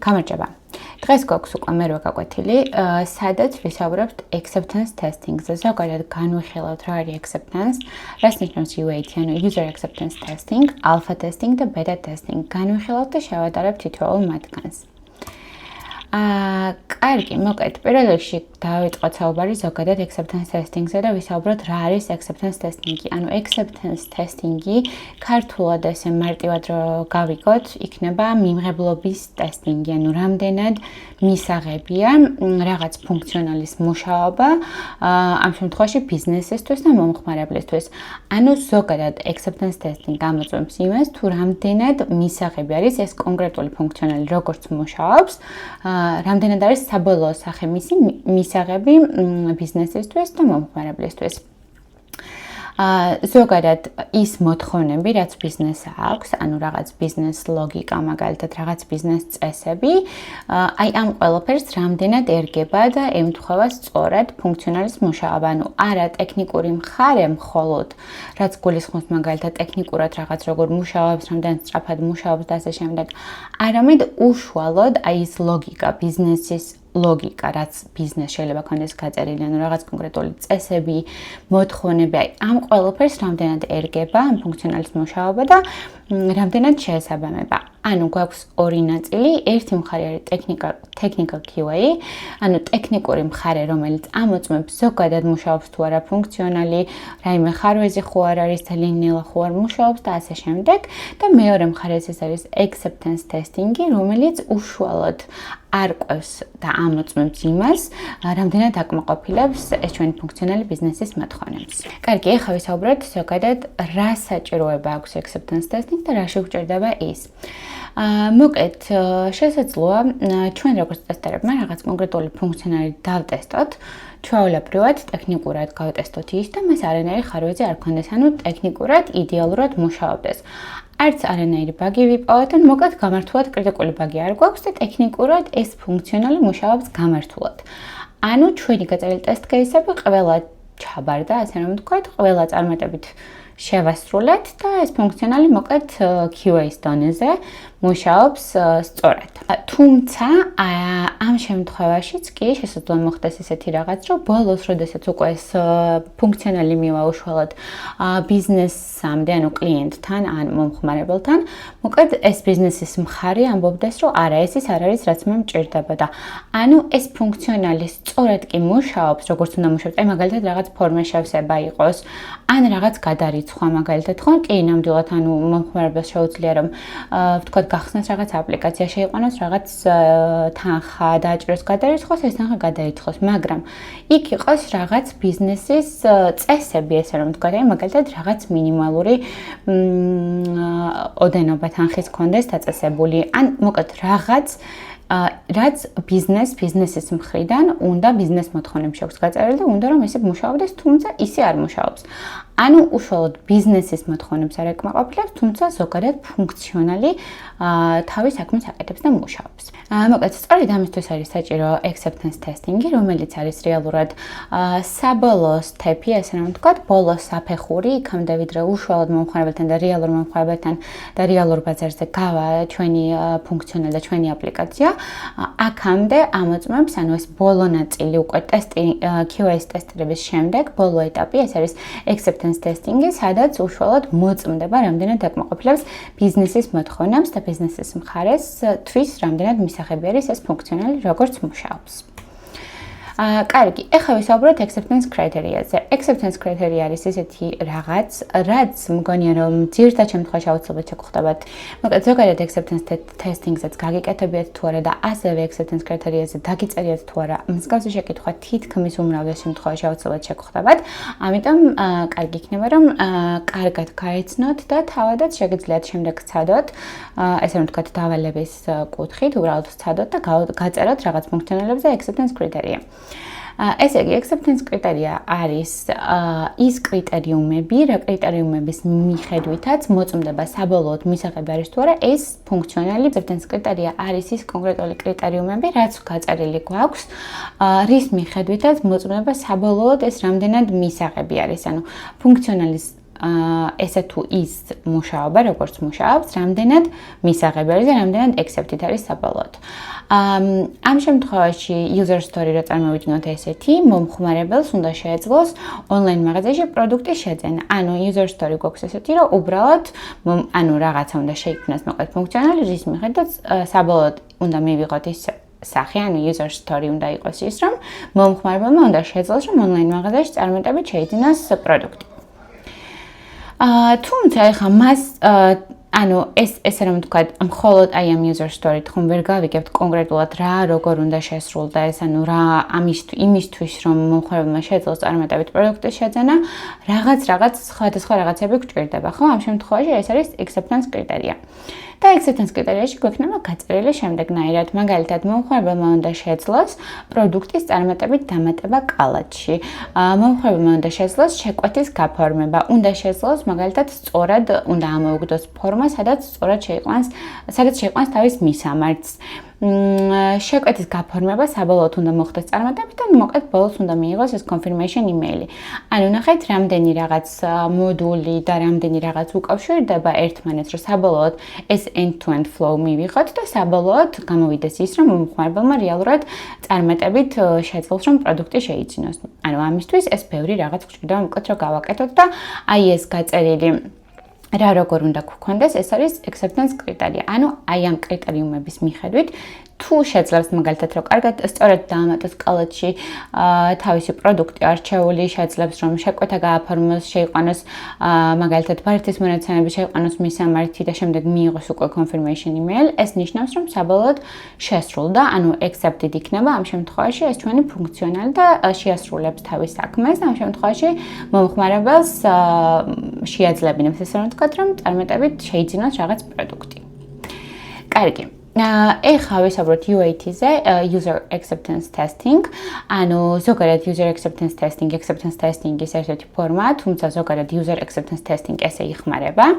გამარჯობა. დღეს გვაქვს უკვე მერვე გაკვეთილი, სადაც ვისაუბრებთ acceptance testing-ზე. ზოგადად განვიხილავთ რა არის acceptance, რას ნიშნავს UAT, ანუ user acceptance testing, alpha testing და beta testing. განვიხილავთ და შევადარებთ თითოეულ მათგანს. კარგი, მოკლედ, პირველ რიგში დავიწყოთ საუბარი ზოგადად acceptance testing-ზე და ვისაუბროთ რა არის acceptance testing-ი. ანუ acceptance testing-ი ქართულად ესე მარტივად რო გავიგოთ, იქნება მიმღებლობის ტესტინგი, ანუ რამდენად მისაღებია რაღაც ფუნქციონალის მუშაობა ამ შემთხვევაში ბიზნესისთვის და მომხმარებლისთვის. ანუ ზოგადად acceptance testing გამოწვევს იმას, თუ რამდენად მისაღები არის ეს კონკრეტული ფუნქციონალი, როგორც მუშაობს, რამდენად არის საბოლოო სახე მისი მისაღები ბიზნესისთვის და მომხმარებლისთვის. ზოგადად ის მოთხოვნები, რაც ბიზნესს აქვს, ანუ რაღაც ბიზნეს ლოგიკა, მაგალითად რაღაც ბიზნეს წესები, აი ამ ყველაფერს რამდენად ერგება და ემთხვევა სწორად ფუნქციონალის მუშაობა, ანუ არა ტექნიკური მხარე მხოლოდ, რაც გულისხმობს მაგალითად ტექნიკურად რაღაც როგორ მუშაობს, რამდენად სწრაფად მუშაობს და ასე შემდეგ, არამედ უშუალოდ აი ეს ლოგიკა, ბიზნესის ლოგიკა, რაც ბიზნეს შეიძლება ქონდეს გაწერილი, ანუ რაღაც კონკრეტული წესები, მოთხოვნები, აი ამ ყველაფერს რამდენად ერგება ამ ფუნქციონალის მუშაობა და რამდენად შეესაბამება. ანუ გვაქვს ორი ნაწილი, ერთი მხარე არის technical QA, ანუ ტექნიკური მხარე, რომელიც ამოწმებს ზოგადად მუშაობს თუ არა ფუნქციონალი, რაიმე ხარვეზი ხო არ არის, ძალიან ნელა ხო არ მუშაობს და ასე შემდეგ. და მეორე მხარეს ეს არის acceptance testing-ი, რომელიც უშუალოდ არკვევს და ამოწმებს იმას, რამდენად აკმაყოფილებს ეს ჩვენი ფუნქციონალი ბიზნესის მოთხოვნებს. კარგი, ახლა ვისაუბროთ ზოგადად რა საჭიროება აქვს acceptance testing და რა შეგვჭირდება ის. მოკლედ, შესაძლოა ჩვენ როგორც ტესტერებმა რაღაც კონკრეტული ფუნქციონალი დავტესტოთ, ჩვეულებრივად ტექნიკურად გავტესტოთ ის და მას არანაირი ხარვეზი არ გქონდეს, ანუ ტექნიკურად იდეალურად მუშაობდეს. არც არანაირი ბაგი ვიპოვოთ, ან მოკლედ გამართულად კრიტიკული ბაგი არ გვაქვს და ტექნიკურად ეს ფუნქციონალი მუშაობს გამართულად. ანუ ჩვენი გაწერილი ტესტ კეისები ყველა ჩაბარდა, ასე რომ ვთქვათ, ყველა წარმატებით შევასრულეთ და ეს ფუნქციონალი მოკლედ QA-ის დონეზე მუშაობს სწორად. თუმცა ამ შემთხვევაშიც კი შესაძლოა მოხდეს ესეთი რაღაც, რომ ბოლოს, როდესაც უკვე ეს ფუნქციონალი მივა უშუალოდ ბიზნესამდე, ანუ კლიენტთან ან მომხმარებელთან, მოკლედ ეს ბიზნესის მხარე ამბობდეს, რომ არა, ეს ის არ არის, რაც მე მჭირდებოდა. ანუ ეს ფუნქციონალი სწორად კი მუშაობს, როგორც უნდა მუშაობს, აი მაგალითად რაღაც ფორმის შევსება იყოს, ან რაღაც გადარიცხვა მაგალითად, ხო? კი, ნამდვილად, ანუ მომხმარებელს შეუძლია რომ ვთქვათ გახსნას რაღაც აპლიკაცია, შეიყვანოს რაღაც თანხა დააჭიროს გადარიცხოს, ეს თანხა გადაიცხოს, მაგრამ იქ იყოს რაღაც ბიზნესის წესები, ესე რომ ვთქვათ, აი მაგალითად რაღაც მინიმალური ოდენობა თანხის კონდეს დაწესებული, ან მოკლედ რაღაც რაც ბიზნესის მხრიდან უნდა ბიზნეს მოთხოვნებს შექვს გაწერილი და უნდა რომ ესე მუშაობდეს, თუმცა ისე არ მუშაობს. ანუ უშუალოდ ბიზნესის მოთხოვნებს არ ეკმაყოფილებს, თუმცა ზოგადად ფუნქციონალი თავის საქმეს აკეთებს და მუშაობს. მოკლედ, სწორედ ამისთვის არის საჭირო acceptance testing-ი, რომელიც არის რეალურად საბოლოო სტეპი, ასე რომ ვთქვათ, ბოლოს საფეხური, იქამდე ვიდრე უშუალოდ მომხმარებელთან და რეალურ მომხმარებელთან და რეალურ ბაზარზე გავა ჩვენი ფუნქციონალი და ჩვენი აპლიკაცია. აქამდე ამოწმებს, ანუ ეს ბოლო ნაწილი უკვე QA-ის ტესტირების შემდეგ, ბოლო ეტაპი, ეს არის acceptance testing-ი, სადაც უშუალოდ მოწმდება, რამდენად აკმაყოფილებს ბიზნესის მოთხოვნებს და ბიზნესის მხარეს თვის, რამდენად მისაღები არის ეს ფუნქციონალი, როგორც მუშაობს. კარგი, ახლა ვისაუბროთ acceptance criteria-ზე. Acceptance criteria არის ესეთი რაღაც, რაც მგონია რომ ძირითად შემთხვევაში აუცილებლად შეგხვდებათ. მოკლედ, ზოგადად acceptance testing-ზეც გაგიკეთებიათ თუ არა და ასევე acceptance criteria-ზე დაგიწერიათ თუ არა, მსგავსი შეკითხვა თითქმის უმრავლეს შემთხვევაში აუცილებლად შეგხვდებათ. ამიტომ კარგი იქნება რომ კარგად გაეცნოთ და თავადაც შეგიძლიათ შემდეგ ვცადოთ, ესე რომ ვთქვათ, დავალების კუთხით, უბრალოდ ვცადოთ და გაწეროთ რაღაც ფუნქციონალებზე acceptance criteria. ესე იგი, acceptance criteria არის ის კრიტერიუმები, რა კრიტერიუმების მიხედვითაც მოწმდება საბოლოოდ მისაღები არის თუ არა ეს ფუნქციონალი. acceptance criteria არის ის კონკრეტული კრიტერიუმები, რაც გაწერილი გვაქვს, რის მიხედვითაც მოწმდება საბოლოოდ ეს რამდენად მისაღები არის. ანუ ფუნქციონალის ესე თუ ის მუშაობა, როგორც მუშაობს, რამდენად მისაღებელი და რამდენად accepted არის საბოლოოდ. ამ შემთხვევაში user story რა წარმოვიდგინოთ ესეთი, მომხმარებელს უნდა შეეძლოს online მაღაზიაში პროდუქტის შეძენა. ანუ user story გვაქვს ესეთი, რომ უბრალოდ ანუ რაღაცა უნდა შეიქმნას მოკლედ ფუნქციონალი, რის მიხედვით საბოლოოდ უნდა მივიღოთ ის სახე, ანუ user story უნდა იყოს ის, რომ მომხმარებელმა უნდა შეეძლოს, რომ online მაღაზიაში წარმატებით შეიძინოს პროდუქტი. თუმცა ეხლა მას ანუ ესე რომ ვთქვათ, მხოლოდ აი ამ user story-ით ხომ ვერ გავიგებთ კონკრეტულად რა როგორ უნდა შესრულდეს, ანუ რა იმისთვის რომ მომხმარებელმა შეეძლოს წარმატებით პროდუქტის შეძენა, რაღაც სხვადასხვა რაღაცები გვჭირდება, ხო? ამ შემთხვევაში ეს არის acceptance კრიტერია. და acceptance კრიტერიაში გვექნება გაწერილი შემდეგნაირად, მაგალითად, მომხმარებელმა უნდა შეეძლოს პროდუქტის წარმატებით დამატება კალათში. მომხმარებელმა უნდა შეეძლოს შეკვეთის გაფორმება, უნდა შეეძლოს მაგალითად სწორად უნდა ამოუგდოს ფორმა, სადაც შეიყვანს თავის მისამართს. შეკვეთის გაფორმება საბოლოოდ უნდა მოხდეს წარმატებით და მოკლედ ბოლოს უნდა მიიღოს ეს confirmation email-ი. ანუ ნახეთ, რამდენი რაღაც მოდული და რამდენი რაღაც უკავშირდება ერთმანეთს, რომ საბოლოოდ ეს end-to-end flow მივიღოთ და საბოლოოდ გამოვიდეს ის, რომ მომხმარებელმა რეალურად წარმატებით შეძლოს, რომ პროდუქტი შეიძინოს. ანუ ამისთვის ეს ბევრი რაღაც გვჭირდება მოკლედ რომ გავაკეთოთ და აი ეს გაწერილი რა როგორ უნდა გქონდეს, ეს არის acceptance კრიტერია. ანუ აი ამ კრიტერიუმების მიხედვით თუ შეძლებს მაგალითად რომ კარგად სწორად დაამატოს კალათში თავისი პროდუქტი არჩეული, შეძლებს რომ შეკვეთა გააფორმოს, შეიყვანოს მაგალითად ბარეთის მონაცემები, შეიყვანოს მისამართი და შემდეგ მიიღოს უკვე confirmation email, ეს ნიშნავს რომ საბოლოოდ შესრულდა, ანუ accepted იქნება ამ შემთხვევაში ეს ჩვენი ფუნქციონალი და შეასრულებს თავის საქმეს და ამ შემთხვევაში მომხმარებელს შეაძლებინებს ესე რომ ვთქვათ, რომ წარმატებით შეიძინოს რაღაც პროდუქტი. კარგი. ეხლა ვისაუბროთ UAT-ზე, user acceptance testing. ანუ ზოგადად user acceptance testing-ის ერთ-ერთი ფორმაა, თუმცა ზოგადად user acceptance testing ესე იხმარება.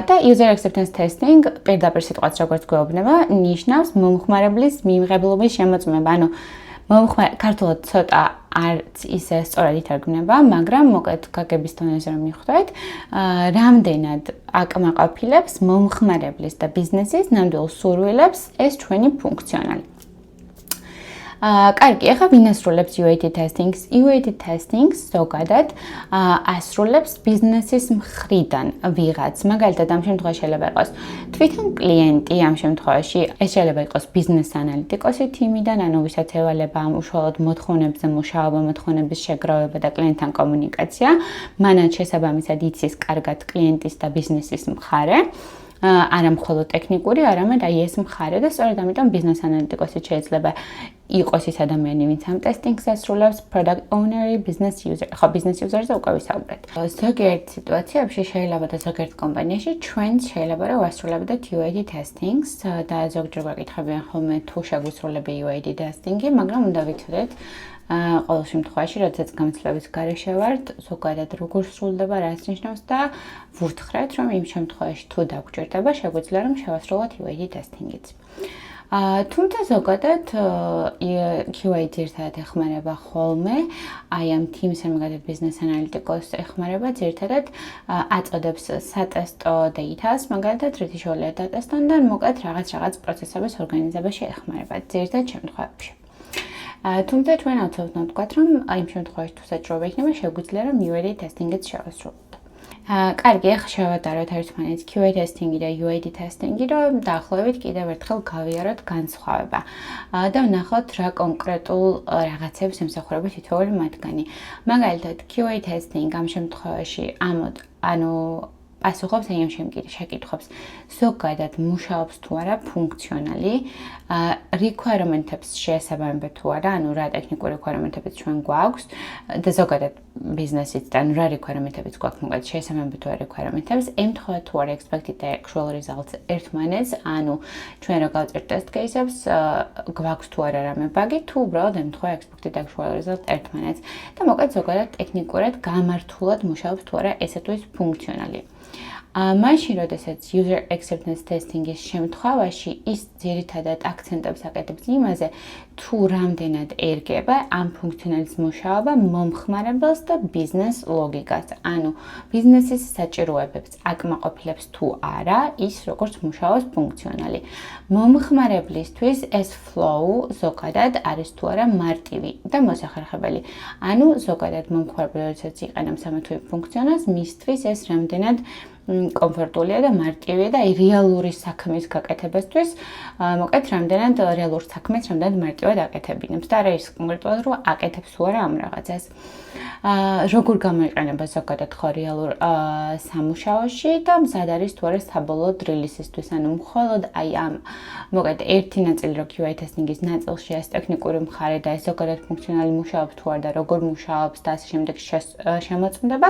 და user acceptance testing პირდაპირ სიტყვაც როგორც გვეუბნება, ნიშნავს მომხმარებლის მიმღებლობის შემოწმება. ანუ ქართულად ცოტა არც ისე სწორად ითარგმნება, მაგრამ მოკლედ გაგების დონეზე რომ მიხვდეთ, რამდენად აკმაყოფილებს მომხმარებლის და ბიზნესის ნამდვილ სურვილებს ეს ჩვენი ფუნქციონალი. კარგი, ახლა ვინ ასრულებს UAT testing-ს? UAT testing-ს ზოგადად ასრულებს ბიზნესის მხრიდან ვიღაც. მაგალითად, ამ შემთხვევაში შეიძლება იყოს თვითონ კლიენტი, ამ შემთხვევაში ეს შეიძლება იყოს ბიზნეს ანალიტიკოსი თიმიდან, ანუ ვისაც ევალება უშუალოდ მოთხოვნებზე მუშაობა, მოთხოვნების შეგროვება და კლიენტთან კომუნიკაცია, მანაც შესაბამისად იცის კარგად კლიენტის და ბიზნესის მხარე. არა მხოლოდ ტექნიკური, არამედ აი ეს მხარე და სწორედ ამიტომ ბიზნეს ანალიტიკოსი შეიძლება იყოს ის ადამიანი, ვინც ამ ტესტინგს ასრულებს, product owner-ი, business user. ხო, business user-ზე უკვე ვისაუბრეთ. ზოგიერთ სიტუაციებში შეიძლება და ზოგიერთ კომპანიაში ჩვენც შეიძლება რომ ვასრულებდეთ UAT testing-ს და ზოგჯერ გვაკითხებიან ხოლმე თუ შეგვისრულები UAT testing-ი, მაგრამ უნდა ვიცოდეთ ყოველ შემთხვევაში, როდესაც გამოცდილების გარეშე ვართ, ზოგადად როგორ სრულდება, რას ნიშნავს და ვურთხრათ, რომ იმ შემთხვევაში თუ დაგვჭირდება, შეგვიძლია რომ შევასრულოთ UAT testing-იც. თუმცა ზოგადად QA ერთად ეხმარება ხოლმე, აი ამ teams მაგალითად business analytics ეხმარება ერთადად აწოდებს სატესტო data-ს, მაგალითად რითი შეუძლია დატესტონ და მოკლედ რაღაც პროცესების ორგანიზებაში ეხმარება ერთად შემთხვევებში. თუმცა ჩვენ აუცილებლად ვთქვათ, რომ აი იმ შემთხვევაში თუ საჭირო იქნება, შეგვიძლია რომ UAT testing-იც შევასრულოთ. კარგი, ახლა შევადაროთ ერთმანეთს QA testing-ი და UAT testing-ი, რომ დაახლოებით კიდევ ერთხელ გავიაროთ განსხვავება და ვნახოთ რა კონკრეტულ რაღაცებს ემსახურება თითოეული მათგანი. მაგალითად, QA testing ამ შემთხვევაში ანუ პასუხობს აი ამ შეკითხვებს. ზოგადად მუშაობს თუ არა ფუნქციონალი, requirement-ებს შეესაბამება თუ არა, ანუ რა ტექნიკური requirement-ებიც ჩვენ გვაქვს და ზოგადად ბიზნესით და რა requirement-ებიც გვაქვს, მოკლედ შეესაბამება თუ არა requirement-ებს, ემთხვევა თუ არა expected და actual results ერთმანეთს, ანუ ჩვენ რა გავწერთ test case-ებს, გვაქვს თუ არა რამე ბაგი, თუ უბრალოდ ემთხვევა expected და actual results ერთმანეთს და მოკლედ ზოგადად ტექნიკურად გამართულად მუშაობს თუ არა ესე თუ ის ფუნქციონალი. მაშინ, როდესაც user acceptance testing-ის შემთხვევაში ის ძირითადად აქცენტებს აკეთებს იმაზე, თუ რამდენად ერგება ამ ფუნქციონალის მუშაობა მომხმარებელს და ბიზნეს ლოგიკას. ანუ ბიზნესის საჭიროებებს აკმაყოფილებს თუ არა, ის როგორც მუშაობს ფუნქციონალი. მომხმარებლისთვის ეს flow ზოგადად არის თუ არა მარტივი და მოსახერხებელი. ანუ ზოგადად მომხმარებელსაც იყენებს ამ თუ იმ ფუნქციონალს, მისთვის ეს რამდენად კომფორტულია და მარტივია და რეალური საქმის გაკეთებისთვის, მოკლედ რამდენად რეალურ საქმეს რამდენად მარტივად აკეთებინებს და არა ის კონკრეტულად რომ აკეთებს თუ არა ამ რაღაცას. როგორ გამოიყენება ზოგადად ხო რეალურ სამუშაოში და მზად არის თუ არა საბოლოო რილიზისთვის, ანუ მხოლოდ აი ამ მოკლედ ერთი ნაწილი რო QA ტესტინგის ნაწილში ეს ტექნიკური მხარე და ეს ზოგადად ფუნქციონალი მუშაობს თუ არა და როგორ მუშაობს და ასე შემდეგ შემოწმდება.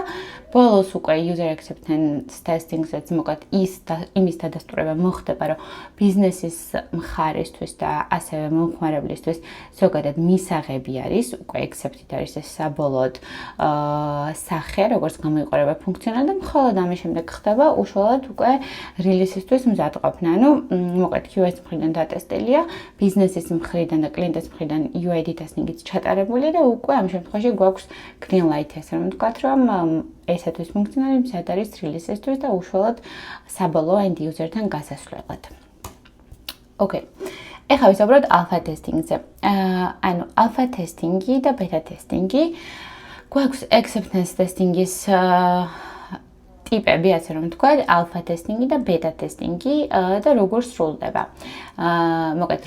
ბოლოს უკვე user acceptance testing-საც მოკლედ იმის დადასტურება მოხდება, რომ ბიზნესის მხარისთვის და ასევე მომხმარებლისთვის ზოგადად მისაღები არის, უკვე accepted არის ეს საბოლოოდ სახე, როგორც გამოიყურება ფუნქციონალი და მხოლოდ ამის შემდეგ ხდება უშუალოდ უკვე რილიზისთვის მზადყოფნა. ანუ მოკლედ QA-ს მხრიდან დატესტილია, ბიზნესის მხრიდან და კლიენტის მხრიდან UAT ტესტინგიც ჩატარებული და უკვე ამ შემთხვევაში გვაქვს green light, ასე რომ ვთქვათ, რომ ესათვის ფუნქციონალი მზად არის რილიზისთვის და უშუალოდ საბოლოო end user-თან გასასვლელად. Okay. ეხლა ვისაუბროთ alpha testing-ზე. ანუ alpha testing-ი და beta testing-ი გვაქვს acceptance testing-ის ტიპები, ასე რომ ვთქვათ, alpha testing-ი და beta testing-ი და როგორ სრულდება. მოკლედ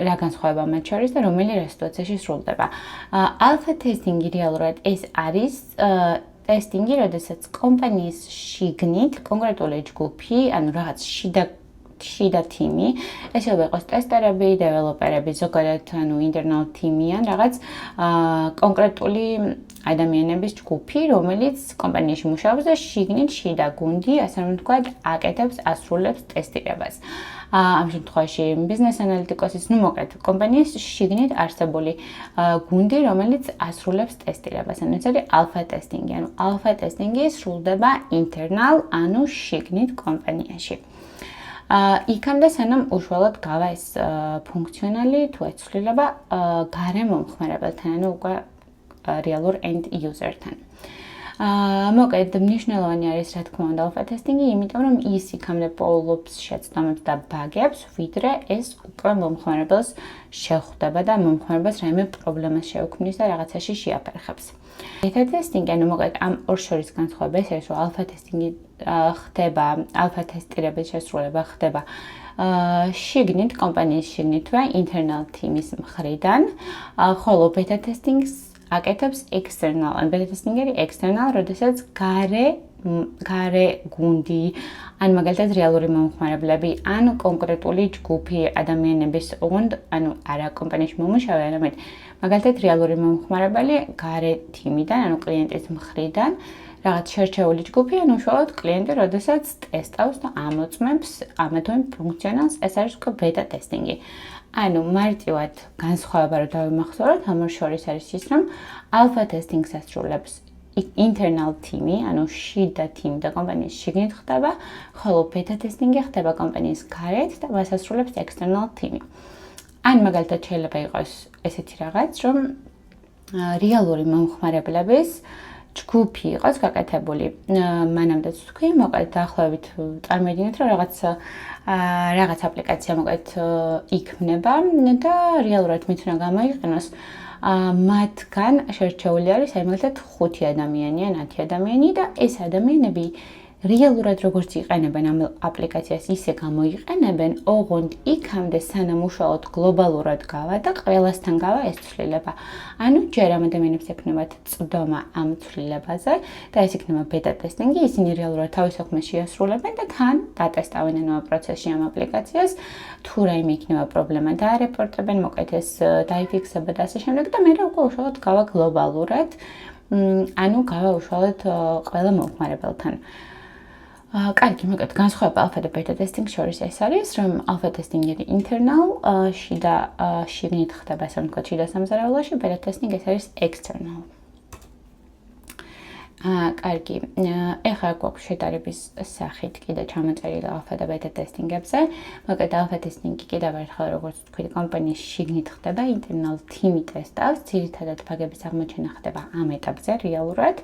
რა განსხვავება მათ შორის და რომელი სიტუაციაში სრულდება. alpha testing-ი რეალურად ეს არის ტესტინგი, როდესაც კომპანიის შიგნით კონკრეტული ჯგუფი, ანუ რაღაც შიდა თიმი, ესეულობა იყოს ტესტერები, დეველოპერები, ზოგადად ანუ internal თიმი ან რაღაც კონკრეტული ადამიანების ჯგუფი, რომელიც კომპანიაში მუშაობს და შიგნით შიდა გუნდი, ასე რომ ვთქვათ, აკეთებს, ასრულებს ტესტირებას. ამ შემთხვევაში ბიზნეს ანალიტიკოსის, მოკლედ, კომპანიის შიგნით არსებული გუნდი, რომელიც ასრულებს ტესტირებას. ანუ ეს არის alpha testing-ი. ანუ alpha testing-ი სრულდება internal, ანუ შიგნით კომპანიაში. იქამდე სანამ უშუალოდ გავა ეს ფუნქციონალი თუ ეცვლილება გარე მომხმარებელთან, ანუ უკვე რეალურ end user-თან. მოკლედ მნიშვნელოვანი არის რა თქმა უნდა alpha testing-ი, იმიტომ რომ ის იქამდე პოულობს შეცდომებს და ბაგებს, ვიდრე ეს უკვე მომხმარებელს შეხვდება და მომხმარებელს რაიმე პრობლემას შეუქმნის და რაღაცაში შეაფერხებს. beta testing-ი, ანუ მოკლედ ამ ორ შორის განსხვავება ეს არის, რომ alpha testing-ი ხდება, alpha ტესტირების შესრულება ხდება შიგნით, კომპანიის შიგნითვე, internal team-ის მხრიდან, ხოლო beta testing-ს აკეთებს external, ან beta testing-ი არის external, როდესაც გარე გუნდი, ან მაგალითად რეალური მომხმარებლები, ან კონკრეტული ჯგუფი ადამიანების ოღონდ, ანუ არა კომპანიაში მომუშავე, არამედ მაგალითად რეალური მომხმარებელი გარე თიმიდან, ანუ კლიენტის მხრიდან, რაღაც შერჩეული ჯგუფი, ანუ უშუალოდ კლიენტი, როდესაც ტესტავს და ამოწმებს ამ თუ იმ ფუნქციონალს, ეს არის უკვე beta testing-ი. ანუ მარტივად განსხვავება რომ დავიმახსოვროთ, ამ ორ შორის არის ის, რომ alpha testing-ს ასრულებს internal team-ი, ანუ შიდა team და კომპანიის შიგნით ხდება, ხოლო beta testing-ი ხდება კომპანიის გარეთ და მას ასრულებს external team-ი. ან მაგალითად შეიძლება იყოს ესეთი რაღაც, რომ რეალური მომხმარებლების ჯგუფი იყოს გაკეთებული. მანამდეც თქვი, მოკლედ დაახლოებით წარმოიდგინეთ, რომ რაღაც აპლიკაცია მოკლედ იქმნება და რეალურად მით უნდა გამოიყენოს. მათგან შერჩეული არის აი მაგალითად 5 ადამიანი ან 10 ადამიანი და ეს ადამიანები რეალურად როგორც იყენებენ ამ აპლიკაციას, ისე გამოიყენებენ, ოღონდ იქამდე სანამ უშუალოდ გლობალურად გავა და ყველასთან გავა ეს ცვლილება. ანუ ჯერ ამ ადამიანებს ექნებათ წვდომა ამ ცვლილებაზე და ეს იქნება beta testing-ი, ისინი რეალურად თავის საქმეს შეასრულებენ და თან დატესტავენ ამ პროცესში ამ აპლიკაციას, თუ რაიმე იქნება პრობლემა დაარეპორტებენ, მოკლედ ეს დაიფიქსება და ასე შემდეგ და მე უკვე უშუალოდ გავა გლობალურად, ანუ გავა უშუალოდ ყველა მომხმარებელთან. კარგი, მოკლედ განსხვავება alpha და beta testing შორის ეს არის, რომ alpha testing არის internal, შიგნით ხდება, ასე ვთქვათ, შიდა სამზარეულოში, beta testing ეს არის external. კარგი. ეხლა გვაქვს შედარების სახით კიდე ჩამოწერილი ალფა და ბეტა ტესტინგებზე. მოკლედ ალფა ტესტინგი კიდევ ერთხელ როგორც თქვი, კომპანიის შიგნით ხდება, internal team-ი ტესტავს, ძირითადად ბაგების აღმოჩენა ხდება ამ ეტაპზე რეალურად.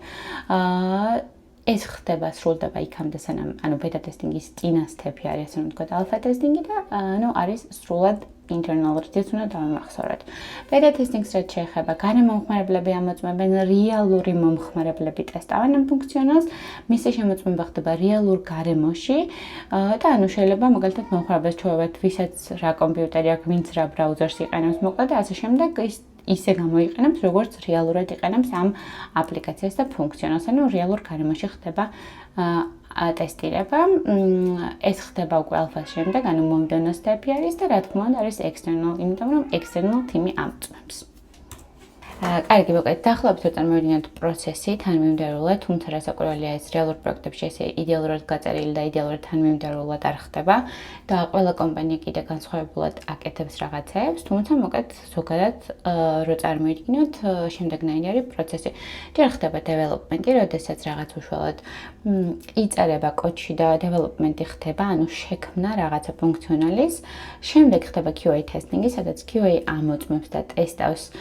ეს ხდება, სრულდება იქამდე, სანამ ბეტა ტესტინგის წინასწარი არის, ასე რომ ვთქვათ, ალფა ტესტინგი და არის სრულად internal რითიც უნდა დავიმახსოვროთ. ბეტა ტესტინგს რაც შეეხება, გარემო მომხმარებლები ამოწმებენ, რეალური მომხმარებლები ტესტავენ ამ ფუნქციონალს, მისი შემოწმება ხდება რეალურ გარემოში და შეიძლება მაგალითად მომხმარებელს ჩვევებთ, ვისაც რა კომპიუტერი აქვს, ვინც რა ბრაუზერს იყენებს, მოკლედ და ასე შემდეგ ისე გამოიყენებს, როგორც რეალურად იყენებს ამ აპლიკაციას და ფუნქციონალს, ანუ რეალურ გარემოში ხდება ტესტირება. ეს ხდება უკვე ალფას შემდეგ, ანუ მომდევნო სტეპი არის და რა თქმა უნდა არის external, იმიტომ რომ external team-ი ამოწმებს. კარგი, მოკლედ დაახლოებით წარმოვიდგინოთ პროცესი თანმიმდევრულად, თუმცა რასაკვირველია ეს რეალურ პროექტებში ესე იდეალურად გაწერილი და იდეალურად თანმიმდევრულად არ ხდება და ყველა კომპანია კიდე განსხვავებულად აკეთებს რაღაცებს, თუმცა მოკლედ ზოგადად რო წარმოვიდგინოთ, შემდეგნაირი არის პროცესი. ჯერ ხდება development-ი, როდესაც რაღაც უშუალოდ იწერება კოდში და development-ი ხდება, ანუ შექმნა რაღაცა ფუნქციონალის. შემდეგ ხდება QA testing-ი, სადაც QA ამოწმებს და ტესტავს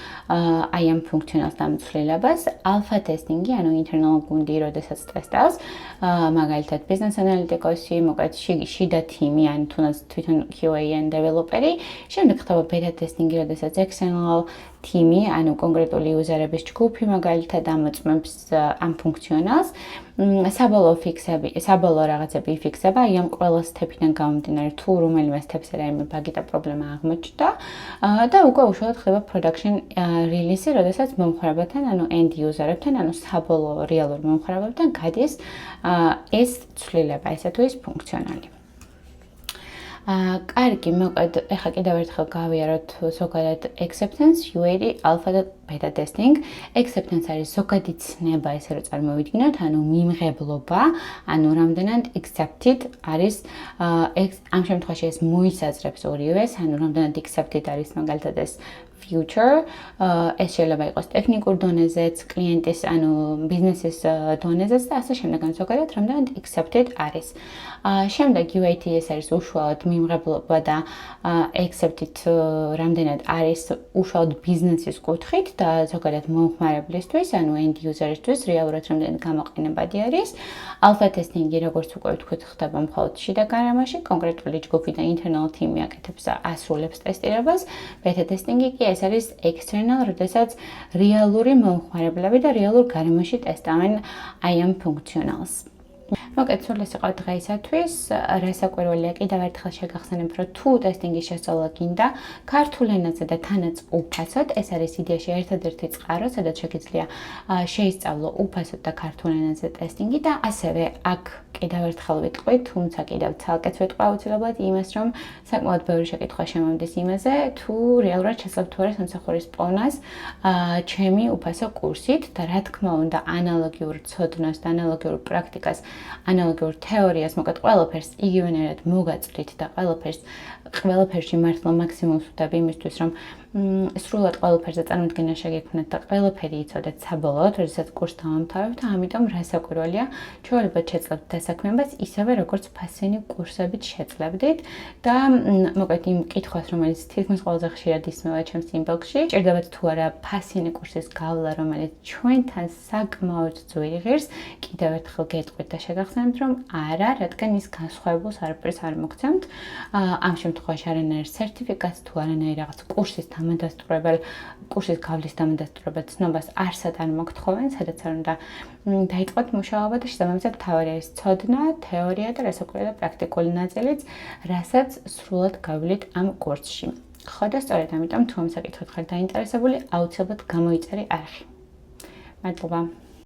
ამ ფუნქციონალს დამცვლელებას. ალფა ტესტინგი, ანუ internal გუნდი, როდესაც ტესტავს, მაგალითად business analytics-ი, მოკლედ შიდა თიმი, ან თუნდაც თვითონ QA ან developer-ი. შემდეგ ხდება beta ტესტინგი, როდესაც external თიმი, ანუ კონკრეტული იუზერების ჯგუფი მაგალითად ამოწმებს ამ ფუნქციონალს. საბოლოო რაღაცები იფიქსება, ამ ყველა სტეპიდან გამომდინარე, თუ რომელიმე სტეპზე რაიმე ბაგი და პრობლემა აღმოჩნდა და უკვე უშუალოდ ხდება production release-ი, როდესაც მომხმარებელთან, ანუ end user-ებთან, ანუ საბოლოო რეალურ მომხმარებელთან გადის ეს ცვლილება, ესე თუ ის ფუნქციონალი. კარგი, მოკლედ, ეხლა კიდევ ერთხელ გავიაროთ ზოგადად acceptance, UAT, alpha და beta testing. Acceptance არის ზოგადი ცნება, ესე რომ წარმოვიდგინოთ, ანუ მიმღებლობა, ანუ რამდენად accepted არის ამ შემთხვევაში ეს მოისაზრებს ორივეს, ანუ რამდენად accepted არის მაგალითად ეს future, ეს შეიძლება იყოს ტექნიკურ დონეზეც, კლიენტის, ანუ ბიზნესის დონეზეც და ასე შემდეგ, ან ზოგადად რამდენად accepted არის. შემდეგ UAT ეს არის უშუალოდ მიმღებლობა და accepted რამდენად არის უშუალოდ ბიზნესის კუთხით და ზოგადად მომხმარებლისთვის, ანუ end user-ისთვის რეალურად რამდენად გამოყენებადი არის. Alpha testing-ი, როგორც უკვე ვთქვით, ხდება მხოლოდ შიდა გარემოში, კონკრეტული ჯგუფი და internal team-ი აკეთებს და ასრულებს ტესტირებას. Beta testing-ი კი ეს არის external, როდესაც რეალური მომხმარებლები და რეალურ გარემოში ტესტავენ ამ ფუნქციონალს. მოკლედ, სულ ეს იყო დღეისათვის. რასაკვირველია, კიდევ ერთხელ შეგახსენებ, რომ თუ ტესტინგის შესწავლა გინდა ქართულ ენაზე და თანაც უფასოდ, ეს არის იდეაში ერთადერთი წყარო, სადაც შეგიძლია შეისწავლო უფასოდ და ქართულ ენაზე ტესტინგი და ასევე აქ კიდევ ერთხელ ვიტყვი, თუმცა კიდევ ცალკეც ვიტყვი აუცილებლად იმას, რომ საკმაოდ ბევრი შეკითხვა შემომდის იმაზე, თუ რეალურად შესაძლოა თუ არა სამსახურის პოვნას ჩემი უფასო კურსით და რა თქმა უნდა, ანალოგიურ ცოდნას და ანალოგიურ პრაქტიკას, ანალოგიურ თეორიას, მოკლედ ყველაფერს იგივენერად მოგაწვდით და ყველაფერში მართლა მაქსიმუმს ვდებ იმისთვის, რომ სრულად ყველაფერზე წარმოდგენა შეგექმნათ და ყველაფერი იცოდეთ საბოლოოდ, როდესაც კურსს დავამთავრებთ, ამიტომ რასაკვირველია, ჩვეულებრივ შეძლებთ დასაქმებას ისევე, როგორც ფასიანი კურსებით შეძლებდით და მოკლედ იმ კითხვას, რომელიც თითქმის ყველაზე ხშირად ისმევა ჩემს ინბოქსში, ჭირდებათ თუ არა ფასიანი კურსის გავლა, რომელიც ჩვენთან საკმაოდ ძვირი ღირს, კიდევ ერთხელ გეტყვით და შეგახსენებთ, რომ არა, რადგან ის განსხვავებულს არაფერს არ მოგცემთ. ამ შემთხვევაში არანაირ სერტიფიკატს თუ არანაირ რაღაც კურსის კურსის გავლის დამადასტურებელ ცნობას არსად არ მოგთხოვენ, სადაც არ უნდა დაიწყოთ მუშაობა და შესაბამისად მთავარი არის ცოდნა, თეორია და რასაკვირველია პრაქტიკული ნაწილიც, რასაც სრულად გავვლით ამ კურსში. ხო და სწორედ ამიტომ თუ ამ საკითხით ხართ დაინტერესებული, აუცილებლად გამოიწერე არხი. მადლობა.